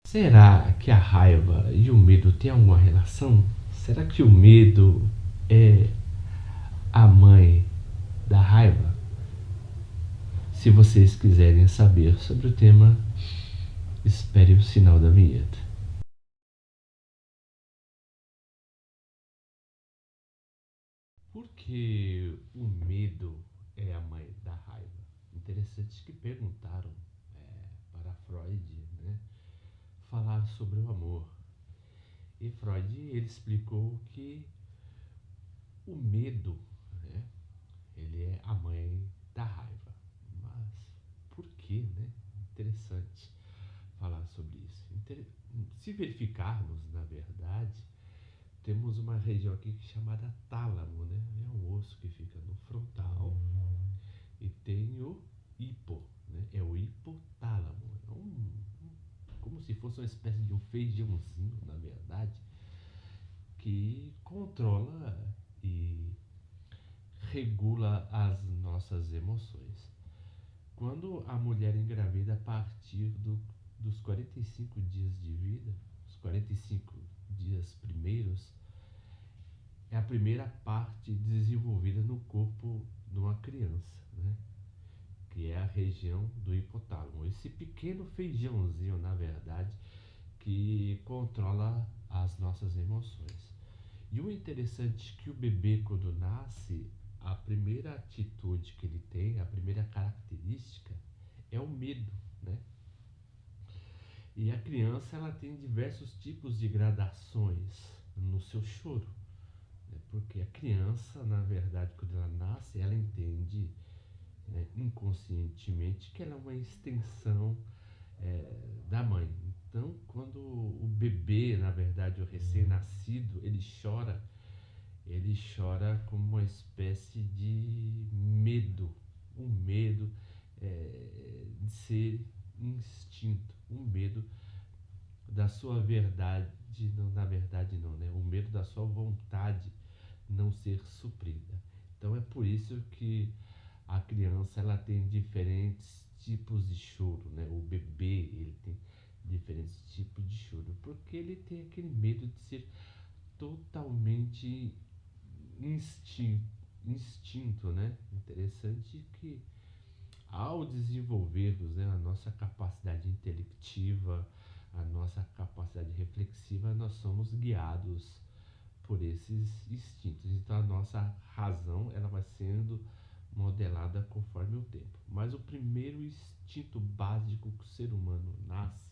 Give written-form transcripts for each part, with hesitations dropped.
Será que a raiva e o medo têm alguma relação? Será que o medo é a mãe da raiva? Se vocês quiserem saber sobre o tema, espere o sinal da vinheta. Por que o medo é a mãe da raiva? Interessante que perguntaram para Freud, né, falar sobre o amor. E Freud ele explicou que o medo, né, ele é a mãe da raiva. Mas por que, né? Interessante falar sobre isso. Se verificarmos, na verdade, temos uma região aqui chamada tálamo, né? É um osso que fica no frontal e tem o hipo, né? É o hipotálamo. Como se fosse uma espécie de um feijãozinho, na verdade, que controla e regula as nossas emoções. Quando a mulher engravida a partir dos 45 dias de vida, os 45 dias primeiros, é a primeira parte desenvolvida no corpo de uma criança, né? Que é a região do hipotálamo. Esse pequeno feijãozinho, na verdade, que controla as nossas emoções. E o interessante é que o bebê, quando nasce, a primeira atitude que ele tem, a primeira característica, é o medo, né? E a criança ela tem diversos tipos de gradações no seu choro, né? Porque a criança, na verdade, quando ela nasce, ela entende, né, inconscientemente que ela é uma extensão da mãe. Então, quando o bebê, na verdade, o recém-nascido, ele chora como uma espécie de medo, um medo de ser instinto, um medo da sua verdade, não, na verdade não, né? O medo da sua vontade não ser suprida. Então é por isso que a criança ela tem diferentes tipos de choro, né? O bebê ele tem diferentes tipos de choro, porque ele tem aquele medo de ser totalmente instinto, instinto, né? Interessante que ao desenvolvermos, né, a nossa capacidade intelectiva, a nossa capacidade reflexiva, nós somos guiados por esses instintos. Então a nossa razão ela vai sendo modelada conforme o tempo. Mas o primeiro instinto básico que o ser humano nasce,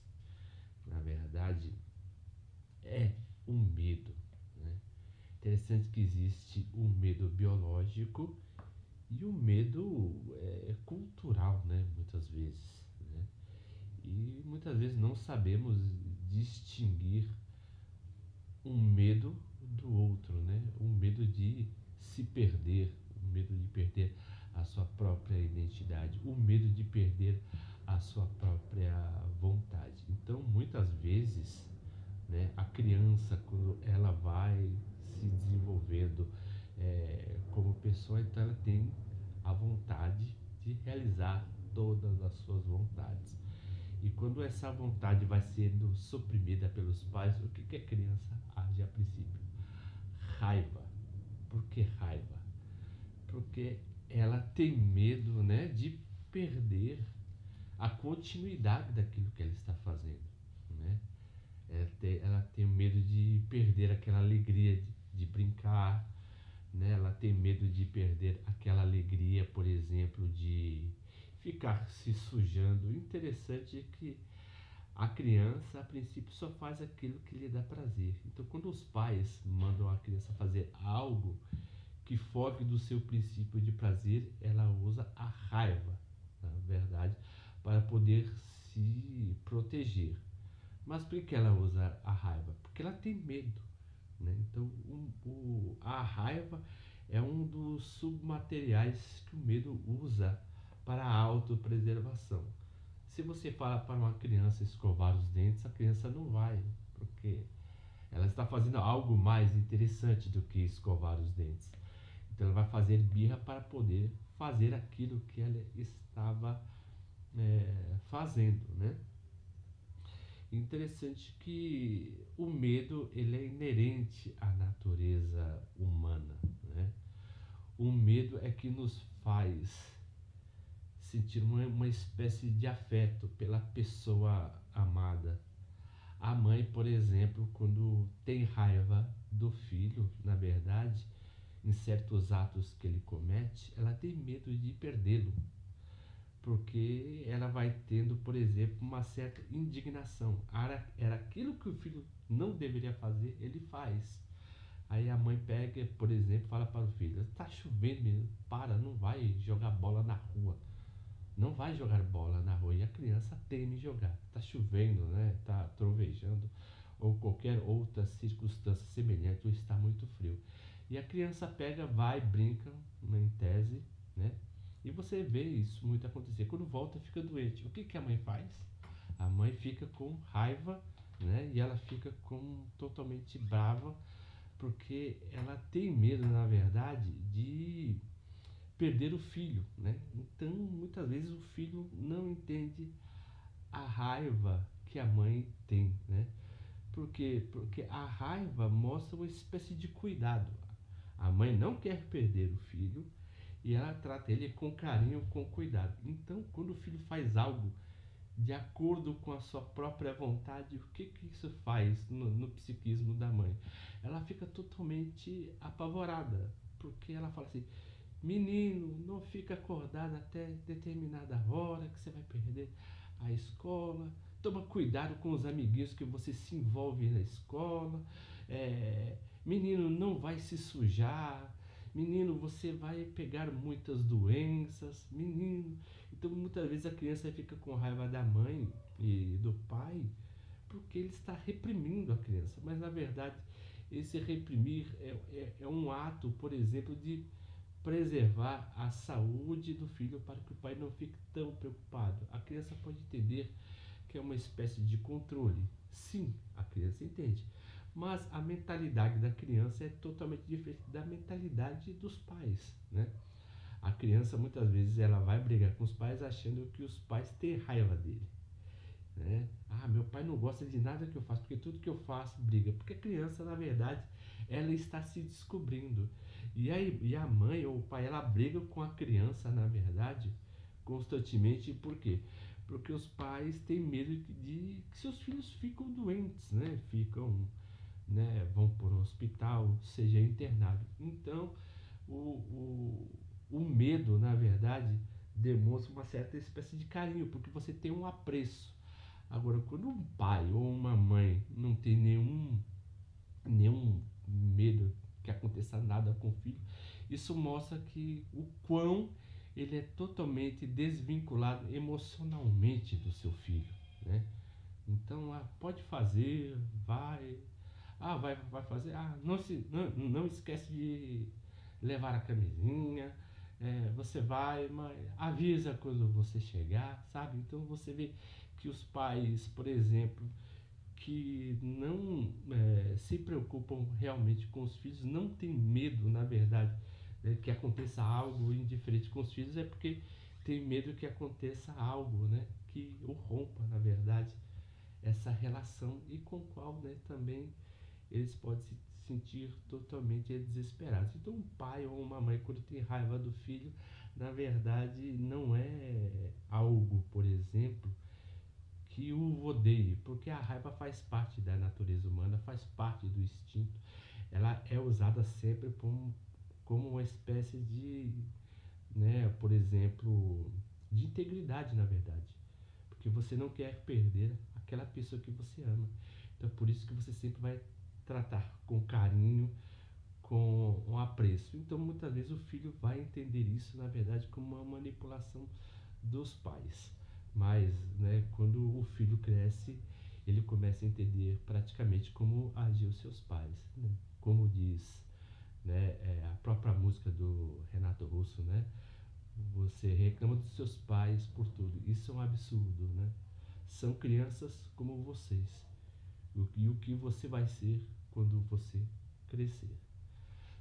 na verdade, é o medo, né? Interessante que existe o medo biológico e o medo cultural, né? Muitas vezes, né? E muitas vezes não sabemos distinguir um medo do outro, né? Um medo de se perder, o medo de perder a sua própria identidade, o medo de perder a sua própria vontade. Então, muitas vezes, né, a criança, quando ela vai se desenvolvendo como pessoa, então ela tem a vontade de realizar todas as suas vontades. E quando essa vontade vai sendo suprimida pelos pais, o que a criança age a princípio? Raiva. Por que raiva? Porque ela tem medo, né, de perder a continuidade daquilo que ela está fazendo, né? Ela tem medo de perder aquela alegria de brincar, né? Ela tem medo de perder aquela alegria, por exemplo, de ficar se sujando. O interessante é que a criança, a princípio, só faz aquilo que lhe dá prazer. Então, quando os pais mandam a criança fazer algo que foge do seu princípio de prazer, ela usa a raiva, na verdade, para poder se proteger. Mas por que ela usa a raiva? Porque ela tem medo, né? Então, a raiva é um dos submateriais que o medo usa para a autopreservação. Se você fala para uma criança escovar os dentes, a criança não vai, porque ela está fazendo algo mais interessante do que escovar os dentes. Então ela vai fazer birra para poder fazer aquilo que ela estava fazendo, né? Interessante que o medo ele é inerente à natureza humana, né? O medo é que nos faz sentir uma espécie de afeto pela pessoa amada. A mãe, por exemplo, quando tem raiva do filho, na verdade, em certos atos que ele comete, ela tem medo de perdê-lo, porque ela vai tendo, por exemplo, uma certa indignação. Era aquilo que o filho não deveria fazer, ele faz. Aí a mãe pega, por exemplo, fala para o filho: está chovendo, menino, para, não vai jogar bola na rua. Não vai jogar bola na rua. E a criança teme jogar. Está chovendo, né? Está trovejando, ou qualquer outra circunstância semelhante, ou está muito frio. E a criança pega, vai, brinca, em tese, né? E você vê isso muito acontecer. Quando volta, fica doente. O que, que a mãe faz? A mãe fica com raiva, né? E ela fica totalmente brava, porque ela tem medo, na verdade, de perder o filho, né? Então, muitas vezes o filho não entende a raiva que a mãe tem, né? Por quê? Porque a raiva mostra uma espécie de cuidado. A mãe não quer perder o filho e ela trata ele com carinho, com cuidado. Então, quando o filho faz algo de acordo com a sua própria vontade, o que que isso faz no psiquismo da mãe? Ela fica totalmente apavorada, porque ela fala assim: menino, não fica acordado até determinada hora que você vai perder a escola. Toma cuidado com os amiguinhos que você se envolve na escola. É, menino, não vai se sujar. Menino, você vai pegar muitas doenças. Menino. Então, muitas vezes a criança fica com raiva da mãe e do pai porque ele está reprimindo a criança. Mas, na verdade, esse reprimir é um ato, por exemplo, de preservar a saúde do filho para que o pai não fique tão preocupado. A criança pode entender que é uma espécie de controle. Sim, a criança entende. Mas a mentalidade da criança é totalmente diferente da mentalidade dos pais, né? A criança muitas vezes ela vai brigar com os pais achando que os pais têm raiva dele, né? Ah, meu pai não gosta de nada que eu faço, porque tudo que eu faço briga. Porque a criança, na verdade, ela está se descobrindo. E a mãe ou o pai, ela briga com a criança, na verdade, constantemente. Por quê? Porque os pais têm medo de que seus filhos ficam doentes, né? Vão para o hospital, seja internado. Então, o medo, na verdade, demonstra uma certa espécie de carinho, porque você tem um apreço. Agora, quando um pai ou uma mãe não tem nenhum medo que aconteça nada com o filho, isso mostra que o quão ele é totalmente desvinculado emocionalmente do seu filho, né? Então, pode fazer, vai fazer, não esquece de levar a camisinha, você vai, mas avisa quando você chegar, sabe? Então você vê que os pais, por exemplo, que não se preocupam realmente com os filhos, não tem medo, na verdade, que aconteça algo indiferente com os filhos, é porque tem medo que aconteça algo, né, que o rompa, na verdade, essa relação e com o qual, né, também eles podem se sentir totalmente desesperados. Então, um pai ou uma mãe, quando tem raiva do filho, na verdade, não é algo, por exemplo, que o odeie, porque a raiva faz parte da natureza humana, faz parte do instinto. Ela é usada sempre como uma espécie de, né, por exemplo, de integridade, na verdade. Porque você não quer perder aquela pessoa que você ama. Então, por isso que você sempre vai tratar com carinho, com um apreço. Então, muitas vezes o filho vai entender isso, na verdade, como uma manipulação dos pais. Mas, né, quando o filho cresce, ele começa a entender praticamente como agiam seus pais, né? Como diz, né, a própria música do Renato Russo, né? Você reclama dos seus pais por tudo. Isso é um absurdo, né? São crianças como vocês. E o que você vai ser quando você crescer.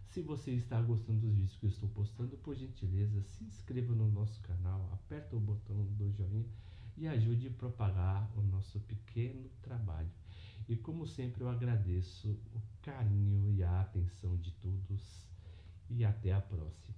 Se você está gostando dos vídeos que eu estou postando, por gentileza, se inscreva no nosso canal, aperta o botão do joinha e ajude a propagar o nosso pequeno trabalho. E como sempre eu agradeço o carinho e a atenção de todos e até a próxima.